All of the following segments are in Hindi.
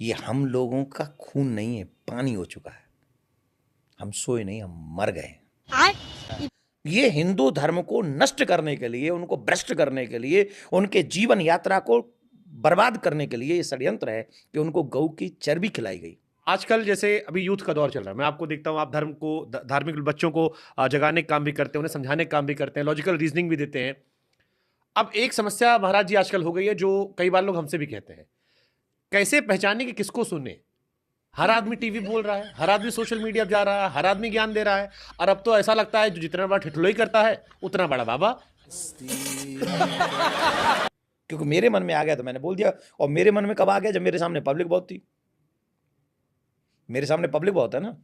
ये हम लोगों का खून नहीं है, पानी हो चुका है। हम सोए नहीं, हम मर गए हैं। ये हिंदू धर्म को नष्ट करने के लिए, उनको भ्रष्ट करने के लिए, उनके जीवन यात्रा को बर्बाद करने के लिए ये षड्यंत्र है कि उनको गऊ की चर्बी खिलाई गई। आजकल जैसे अभी यूथ का दौर चल रहा है, मैं आपको देखता हूँ आप धर्म को धार्मिक बच्चों को जगाने का काम भी करते हैं, उन्हें समझाने का काम भी करते हैं, लॉजिकल रीजनिंग भी देते हैं। अब एक समस्या महाराज जी आजकल हो गई है, जो कई बार लोग हमसे भी कहते हैं, कैसे पहचाने कि किसको सुने। हर आदमी टीवी बोल रहा है, हर आदमी सोशल मीडिया जा रहा है, हर आदमी ज्ञान दे रहा है, और अब तो ऐसा लगता है जो जितना बड़ा ठिठुलोई करता है उतना बड़ा बाबा। क्योंकि मेरे मन में आ गया तो मैंने बोल दिया। और मेरे मन में कब आ गया? जब मेरे सामने पब्लिक बहुत थी। मेरे सामने पब्लिक बहुत है ना।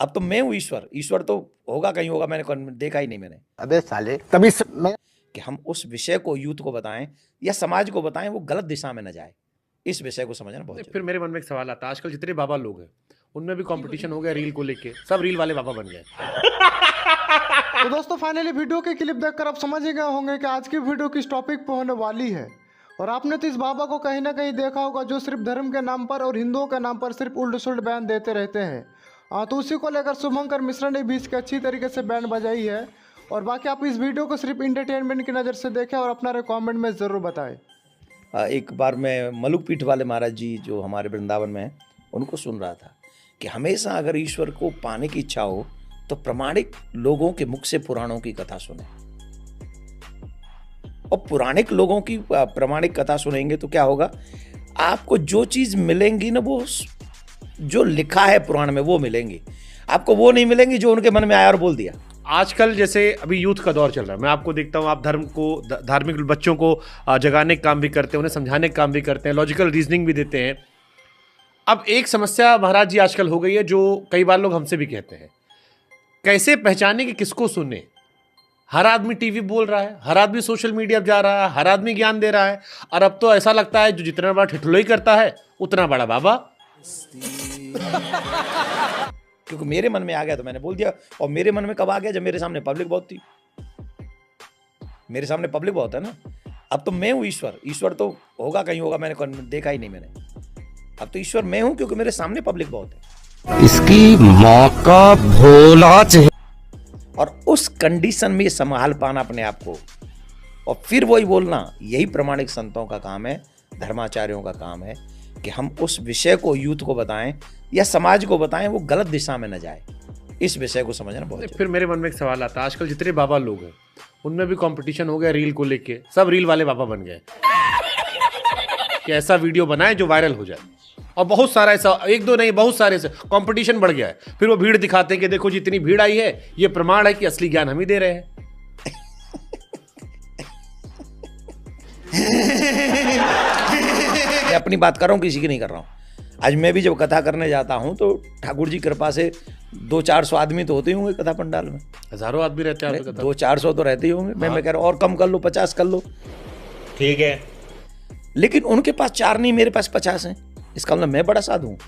अब तो मैं हूँ ईश्वर। ईश्वर तो होगा कहीं होगा, मैंने देखा ही नहीं। मैंने अबे साले तभी मैं कि हम उस विषय को यूथ को बताएं या समाज को बताएं, वो गलत दिशा में न जाए, इस विषय को समझना बहुत फिर मेरे मन में एक सवाल आता है, आजकल जितने बाबा लोग हैं उनमें भी कंपटीशन हो गया रील को लेके, सब रील वाले बाबा बन गए। तो दोस्तों फाइनली वीडियो के क्लिप देखकर आप समझ ही गए होंगे कि आज की वीडियो किस टॉपिक पर होने वाली है। और आपने तो इस बाबा को कहीं ना कहीं देखा होगा जो सिर्फ धर्म के नाम पर और हिंदुओं के नाम पर सिर्फ उल्ट सुल्ट बयान देते रहते हैं। तो उसी को लेकर शुभंकर मिश्रा ने भी इसके अच्छी तरीके से बैंड बजाई है। और बाकी आप इस वीडियो को सिर्फ इंटरटेनमेंट की नज़र से देखें और अपना कमेंट में ज़रूर बताएं। एक बार मैं मलुकपीठ वाले महाराज जी जो हमारे वृंदावन में हैं, उनको सुन रहा था कि हमेशा अगर ईश्वर को पाने की इच्छा हो तो प्रामाणिक लोगों के मुख से पुराणों की कथा सुने। और पुराणिक लोगों की प्रामाणिक कथा सुनेंगे तो क्या होगा? आपको जो चीज मिलेंगी ना, वो जो लिखा है पुराण में वो मिलेंगी। आपको वो नहीं मिलेंगी जो उनके मन में आया और बोल दिया। आजकल जैसे अभी यूथ का दौर चल रहा है, मैं आपको देखता हूँ आप धर्म को धार्मिक बच्चों को जगाने का काम भी करते हैं, उन्हें समझाने का काम भी करते हैं, लॉजिकल रीजनिंग भी देते हैं। अब एक समस्या महाराज जी आजकल हो गई है, जो कई बार लोग हमसे भी कहते हैं, कैसे पहचाने कि किसको सुने। हर आदमी टीवी बोल रहा है, हर आदमी सोशल मीडिया जा रहा है, हर आदमी ज्ञान दे रहा है, और अब तो ऐसा लगता है जो जितना बड़ा ठिठुलोई करता है उतना बड़ा बाबा। क्योंकि मेरे मन में आ गया तो मैंने बोल दिया। और मेरे मन में कब आ गया? जब मेरे सामने पब्लिक बहुत थी। मेरे सामने पब्लिक बहुत है ना। अब तो मैं हूँ ईश्वर। ईश्वर तो होगा कहीं होगा, मैंने देखा ही नहीं। मैंने अब तो ईश्वर मैं हूँ क्योंकि मेरे सामने पब्लिक बहुत है। इसकी माँ का भोला चेहरा। और उस कंडीशन में संभाल पाना अपने आप को और फिर वही बोलना, यही प्रामाणिक संतों का काम है, धर्माचार्यों का काम है कि हम उस विषय को यूथ को बताएं या समाज को बताएं, वो गलत दिशा में न जाए। इस विषय को समझना बहुत। फिर मेरे मन में एक सवाल आता है, आजकल जितने बाबा लोग हैं उनमें भी कंपटीशन हो गया रील को लेके, सब रील वाले बाबा बन गए कि ऐसा वीडियो बनाए जो वायरल हो जाए। और बहुत सारा ऐसा, एक दो नहीं बहुत सारे ऐसे कंपटीशन बढ़ गया है। फिर वो भीड़ दिखाते हैं कि देखो जितनी भीड़ आई है, ये प्रमाण है कि असली ज्ञान हम ही दे रहे हैं। मैं अपनी बात कर रहा हूँ, किसी की नहीं कर रहा हूँ। आज मैं भी जब कथा करने जाता हूँ तो ठाकुर जी कृपा से 200-400 आदमी तो होते ही होंगे कथा पंडाल में। हजारों आदमी रहते हैं। 200-400 तो रहते ही होंगे। मैं कह रहा हूँ और कम कर लो, 50 कर लो, ठीक है। लेकिन उनके पास 4 नहीं, मेरे पास 50 हैं। इसका मतलब मैं बड़ा साधु हूँ।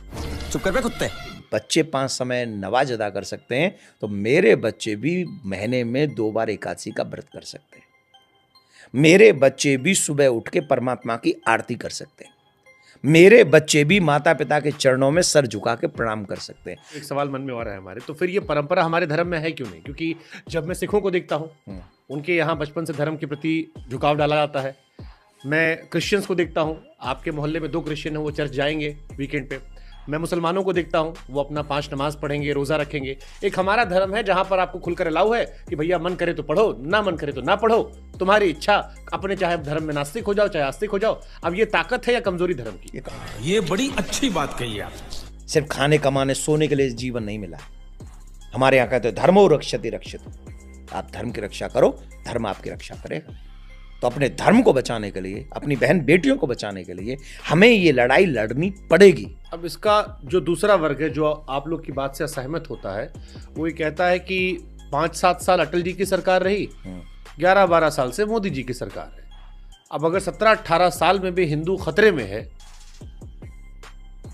चुप कर बे कुत्ते। बच्चे 5 समय नमाज अदा कर सकते हैं, तो मेरे बच्चे भी महीने में 2 बार एकादशी का व्रत कर सकते हैं। मेरे बच्चे भी सुबह उठ के परमात्मा की आरती कर सकते हैं। मेरे बच्चे भी माता पिता के चरणों में सर झुका के प्रणाम कर सकते हैं। एक सवाल मन में और है हमारे, तो फिर ये परंपरा हमारे धर्म में है क्यों नहीं? क्योंकि जब मैं सिखों को देखता हूँ, उनके यहाँ बचपन से धर्म के प्रति झुकाव डाला जाता है। मैं क्रिश्चियंस को देखता हूँ, आपके मोहल्ले में 2 क्रिश्चियन हैं, वो चर्च जाएंगे वीकेंड पे। मैं मुसलमानों को देखता हूँ, वो अपना 5 नमाज पढ़ेंगे, रोज़ा रखेंगे। एक हमारा धर्म है जहाँ पर आपको खुलकर अलाउ है कि भैया मन करे तो पढ़ो, ना मन करे तो ना पढ़ो, तुम्हारी इच्छा। अपने चाहे धर्म में नास्तिक हो जाओ, चाहे आस्तिक हो जाओ। अब ये ताकत है या कमजोरी धर्म की? ये बड़ी अच्छी बात कही आप। सिर्फ खाने कमाने सोने के लिए जीवन नहीं मिला। हमारे यहाँ कहते हैं धर्मो रक्षति रक्षित। आप धर्म की रक्षा करो, धर्म आपकी रक्षा करेगा। तो अपने धर्म को बचाने के लिए, अपनी बहन बेटियों को बचाने के लिए हमें ये लड़ाई लड़नी पड़ेगी। अब इसका जो दूसरा वर्ग है जो आप लोग की बात से असहमत होता है, वो ये कहता है कि 5-7 साल अटल जी की सरकार रही, 11-12 साल से मोदी जी की सरकार है। अब अगर 17-18 साल में भी हिंदू खतरे में है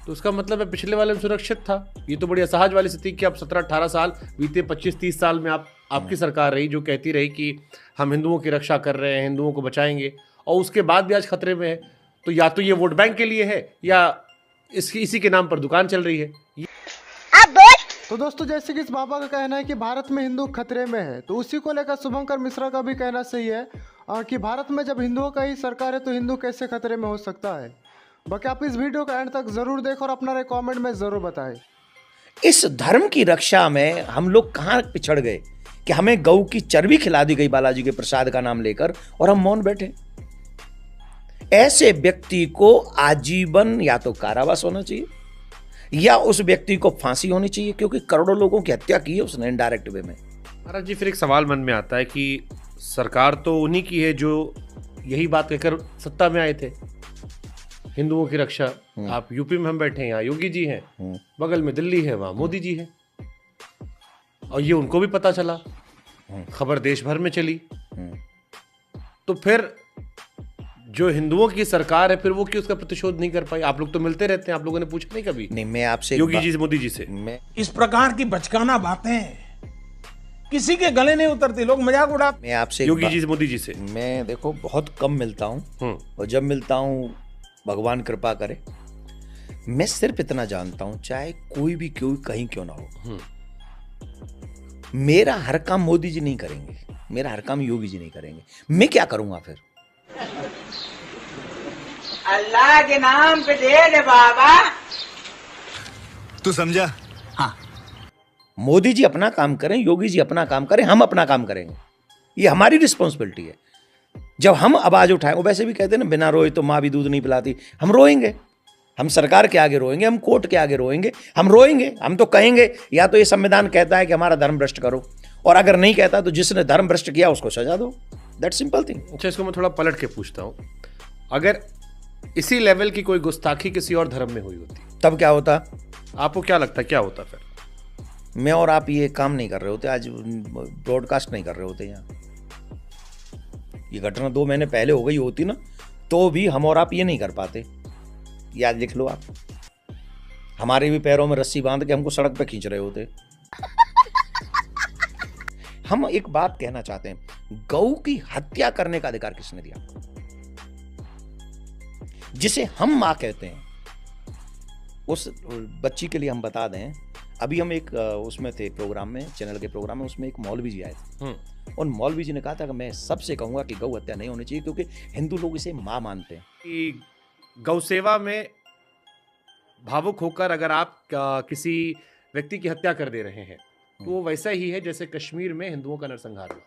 तो उसका मतलब है पिछले वाले में सुरक्षित था। ये तो बड़ी असहज वाली स्थिति कि अब 17-18 साल बीते, 25-30 साल में आपकी सरकार रही जो कहती रही कि हम हिंदुओं की रक्षा कर रहे हैं, हिंदुओं को बचाएंगे, और उसके बाद भी आज खतरे में है। तो या तो ये वोट बैंक के लिए है या इसी के नाम पर दुकान चल रही है। तो दोस्तों जैसे कि इस बाबा का कहना है कि भारत में हिंदू खतरे में है, तो उसी को लेकर शुभंकर मिश्रा का भी कहना सही है कि भारत में जब हिंदुओं का ही सरकार है तो हिंदू कैसे खतरे में हो सकता है। बाकी आप इस वीडियो का एंड तक जरूर देखें और अपना कमेंट में जरूर बताएं। इस धर्म की रक्षा में हम लोग कहां पिछड़ गए कि हमें गऊ की चर्बी खिला दी गई बालाजी के प्रसाद का नाम लेकर और हम मौन बैठे। ऐसे व्यक्ति को आजीवन या तो कारावास होना चाहिए या उस व्यक्ति को फांसी होनी चाहिए, क्योंकि करोड़ों लोगों की हत्या की है उसने इनडायरेक्ट वे में। महाराज जी, फिर एक सवाल मन में आता है कि सरकार तो उन्हीं की है जो यही बात कहकर सत्ता में आए थे, हिंदुओं की रक्षा। आप यूपी में हम बैठे हैं, यहाँ योगी जी हैं, बगल में दिल्ली है, वहां मोदी जी हैं, और ये उनको भी पता चला, खबर देश भर में चली। तो फिर जो हिंदुओं की सरकार है, फिर वो क्यों उसका प्रतिशोध नहीं कर पाई? आप लोग तो मिलते रहते हैं, आप लोगों ने पूछा नहीं कभी? नहीं, मैं आपसे योगी जी से, मोदी जी से। मैं इस प्रकार की बचकाना बातें किसी के गले नहीं उतरती, लोग मजाक उड़ा। मैं आपसे योगी जी से, मोदी जी से मैं देखो बहुत कम मिलता हूं, और जब मिलता हूं भगवान कृपा करे। मैं सिर्फ इतना जानता हूं, चाहे कोई भी कहीं क्यों ना हो, मेरा हर काम मोदी जी नहीं करेंगे, मेरा हर काम योगी जी नहीं करेंगे। मैं क्या करूंगा फिर? अल्लाह के नाम पे दे दे बाबा। तू समझा? हाँ। मोदी जी अपना काम करें, योगी जी अपना काम करें, हम अपना काम करेंगे। ये हमारी रिस्पॉन्सिबिलिटी है। जब हम आवाज उठाएं, वो वैसे भी कहते हैं ना, बिना रोए तो माँ भी दूध नहीं पिलाती। हम रोएंगे, हम सरकार के आगे रोएंगे, हम कोर्ट के आगे रोएंगे, हम रोएंगे। हम तो कहेंगे या तो ये संविधान कहता है कि हमारा धर्म भ्रष्ट करो, और अगर नहीं कहता तो जिसने धर्म भ्रष्ट किया उसको सजा दो। That simple thing. अच्छा, इसको मैं थोड़ा पलट के पूछता हूँ, अगर इसी लेवल की कोई गुस्ताखी किसी और धर्म में हुई होती, तब क्या होता? आपको क्या लगता है क्या होता? फिर मैं और आप ये काम नहीं कर रहे होते, आज ब्रॉडकास्ट नहीं कर रहे होते यहाँ। ये घटना 2 महीने पहले हो गई होती ना, तो भी हम और आप ये नहीं कर पाते। याद लिख लो आप, हमारे भी पैरों में रस्सी बांध के हमको सड़क पे खींच रहे होते। हम एक बात कहना चाहते हैं, गऊ की हत्या करने का अधिकार किसने दिया? जिसे हम मां कहते हैं, उस बच्ची के लिए हम बता दें, अभी हम एक उसमें थे प्रोग्राम में, चैनल के प्रोग्राम में, उसमें एक मौलवी जी आए थे। और मौलवी जी ने कहा था कि मैं सबसे कहूंगा कि गौ हत्या नहीं होनी चाहिए, क्योंकि हिंदू लोग इसे मां मानते हैं। कि गौ सेवा में भावुक होकर अगर आप किसी व्यक्ति की हत्या कर दे रहे हैं, तो वो वैसा ही है जैसे कश्मीर में हिंदुओं का नरसंहार हुआ था।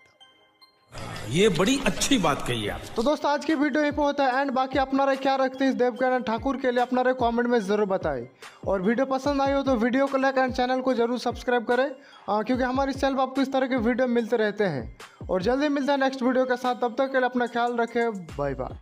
ये बड़ी अच्छी बात कही आप। तो दोस्तों आज की वीडियो यहीं पे होता है एंड। बाकी अपना क्या रखते हैं इस देवकानंद ठाकुर के लिए, अपना कमेंट में जरूर बताएं। और वीडियो पसंद आई हो तो वीडियो को लाइक एंड चैनल को जरूर सब्सक्राइब करें, क्योंकि हमारे इस चैनल पर आपको इस तरह के वीडियो मिलते रहते हैं। और जल्दी मिलते हैं नेक्स्ट वीडियो के साथ, तब तक के लिए अपना ख्याल रखें, बाय बाय।